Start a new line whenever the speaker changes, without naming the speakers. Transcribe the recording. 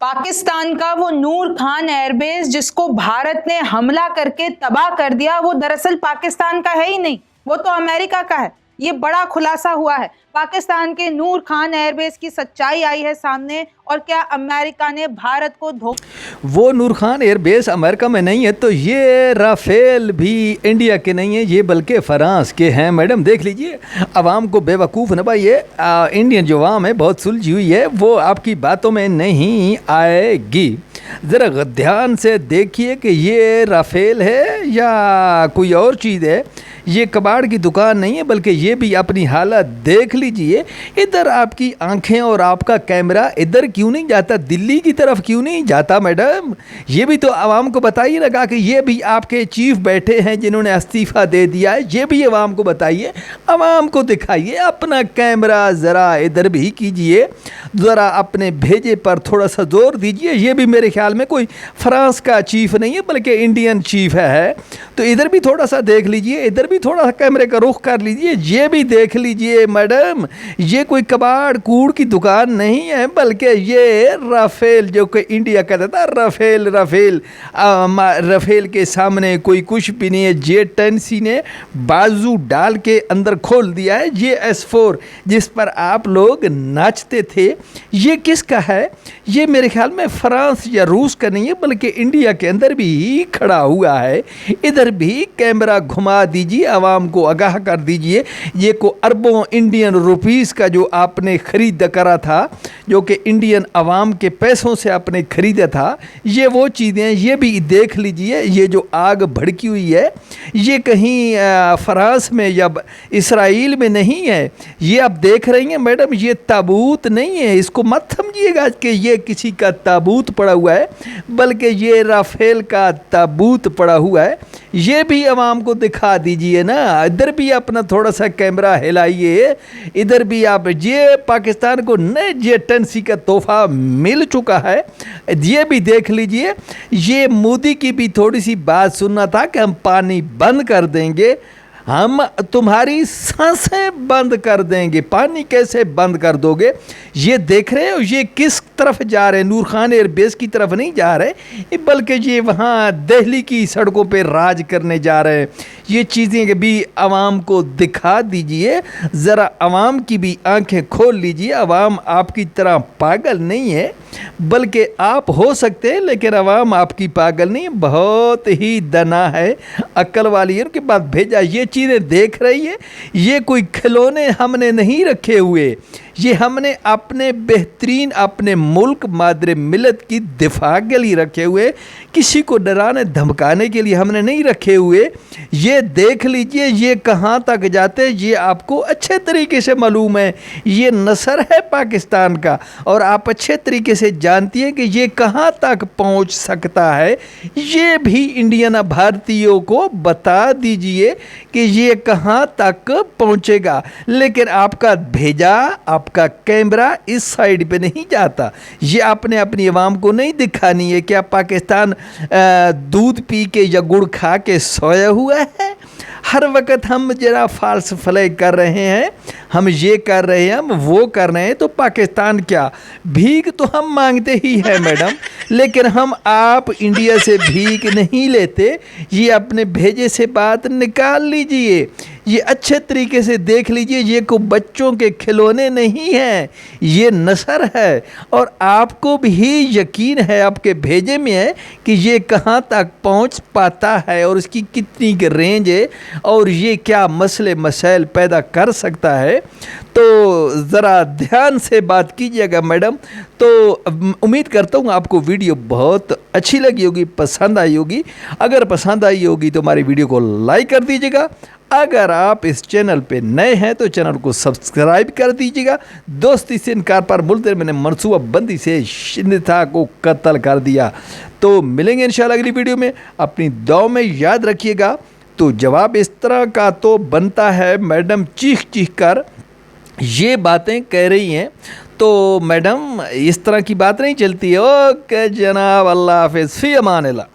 पाकिस्तान का वो नूर खान एयरबेस जिसको भारत ने हमला करके तबाह कर दिया, वो दरअसल पाकिस्तान का है ही नहीं, वो तो अमेरिका का है। ये बड़ा खुलासा हुआ है। पाकिस्तान के नूर खान एयरबेस की सच्चाई आई है सामने, और क्या अमेरिका ने भारत को
वो नूर खान एयरबेस अमेरिका में नहीं है, तो ये राफेल भी इंडिया के नहीं है, ये बल्कि फ्रांस के हैं। मैडम देख लीजिए, आवाम को बेवकूफ़ न बनाइए। इंडियन जो आवाम है बहुत सुलझी हुई है, वो आपकी बातों में नहीं आएगी। ज़रा ध्यान से देखिए कि ये राफेल है या कोई और चीज़ है। ये कबाड़ की दुकान नहीं है, बल्कि ये भी अपनी हालत देख लीजिए। इधर आपकी आंखें और आपका कैमरा इधर क्यों नहीं जाता, दिल्ली की तरफ क्यों नहीं जाता मैडम? ये भी तो आवाम को बताइए लगा कि ये भी आपके चीफ बैठे हैं जिन्होंने इस्तीफ़ा दे दिया है। ये भी आवाम को बताइए, आवाम को दिखाइए। अपना कैमरा ज़रा इधर भी कीजिए, ज़रा अपने भेजे पर थोड़ा सा जोर दीजिए। ये भी मेरे ख्याल में कोई फ्रांस का चीफ नहीं है, बल्कि इंडियन चीफ है। तो इधर भी थोड़ा सा देख लीजिए, इधर भी थोड़ा सा कैमरे का रुख कर लीजिए। ये भी देख लीजिए मैडम, ये कोई कबाड़ कूड़ की दुकान नहीं है, बल्कि ये राफेल, जो कि इंडिया कहता था राफेल राफेल, राफेल के सामने कोई कुछ भी नहीं है। J-10C ने बाजू डाल के अंदर खोल दिया है। ये S4 जिस पर आप लोग नाचते थे, ये किसका है? ये मेरे ख्याल में फ्रांस या रूस का नहीं है, बल्कि इंडिया के अंदर भी खड़ा हुआ है। इधर भी कैमरा घुमा दीजिए, आवाम को आगाह कर दीजिए। ये को अरबों इंडियन रुपीस का जो आपने ख़रीद करा था, जो कि इंडियन आवाम के पैसों से आपने ख़रीदा था, ये वो चीज़ें ये भी देख लीजिए। ये जो आग भड़की हुई है, ये कहीं फ्रांस में या इसराइल में नहीं है। ये आप देख रही हैं मैडम, ये ताबूत नहीं है। इसको मत समझिएगा कि ये किसी का ताबूत पड़ा हुआ है, बल्कि ये राफेल का ताबूत पड़ा हुआ है। ये भी आवाम को दिखा दीजिए ना। इधर भी अपना थोड़ा सा कैमरा हिलाइए, इधर भी आप। ये पाकिस्तान को नए J-10C का तोहफा मिल चुका है, ये भी देख लीजिए। ये मोदी की भी थोड़ी सी बात सुनना था कि हम पानी बंद कर देंगे, हम तुम्हारी सांसें बंद कर देंगे। पानी कैसे बंद कर दोगे? ये देख रहे हो ये किस तरफ जा रहे हैं? नूर खान एयरबेस की तरफ नहीं जा रहे, बल्कि ये वहाँ दिल्ली की सड़कों पे राज करने जा रहे हैं। ये चीज़ें भी आवाम को दिखा दीजिए, ज़रा आवाम की भी आंखें खोल लीजिए। आवाम आपकी तरह पागल नहीं है, बल्कि आप हो सकते हैं, लेकिन आवाम आपकी पागल नहीं है, बहुत ही दना है, अक्ल वाली है। उनके पास भेजा ये चीज़ें देख रही है। ये कोई खिलौने हमने नहीं रखे हुए, ये हमने अपने बेहतरीन अपने मुल्क मादरे मिलत की दिफा के लिए रखे हुए, किसी को डराने धमकाने के लिए हमने नहीं रखे हुए। ये देख लीजिए ये कहाँ तक जाते हैं, ये आपको अच्छे तरीके से मालूम है। ये नसर है पाकिस्तान का, और आप अच्छे तरीके से जानती हैं कि ये कहाँ तक पहुँच सकता है। ये भी इंडियन भारतीयों को बता दीजिए कि ये कहाँ तक पहुँचेगा। लेकिन आपका भेजा, आपका कैमरा इस साइड पे नहीं जाता। ये आपने अपनी आवाम को नहीं दिखानी है कि पाकिस्तान दूध पी के या गुड़ खा के सोया हुआ है। हर वक्त हम जरा फाल्स फ्लैग कर रहे हैं, हम ये कर रहे हैं, हम वो कर रहे हैं। तो पाकिस्तान क्या, भीख तो हम मांगते ही है मैडम, लेकिन हम आप इंडिया से भीख नहीं लेते। ये अपने भेजे से बात निकाल लीजिए, ये अच्छे तरीके से देख लीजिए। ये को बच्चों के खिलौने नहीं हैं, ये नसर है। और आपको भी यकीन है, आपके भेजे में है कि ये कहाँ तक पहुँच पाता है और इसकी कितनी रेंज है, और ये क्या मसले मसाइल पैदा कर सकता है। तो ज़रा ध्यान से बात कीजिएगा मैडम। तो उम्मीद करता हूँ आपको वीडियो बहुत अच्छी लगी होगी, पसंद आई होगी। अगर पसंद आई होगी तो हमारी वीडियो को लाइक कर दीजिएगा। अगर आप इस चैनल पे नए हैं तो चैनल को सब्सक्राइब कर दीजिएगा। दोस्ती से इनकार पर मुल्क मैंने मनसूबा बंदी से शिंदे को कत्ल कर दिया। तो मिलेंगे इंशाल्लाह अगली वीडियो में। अपनी दुआ में याद रखिएगा। तो जवाब इस तरह का तो बनता है मैडम, चीख चीख कर ये बातें कह रही हैं, तो मैडम इस तरह की बात नहीं चलती है। ओके जनाब, अल्लाह हाफिज़, फ़ी अमान अल्लाह।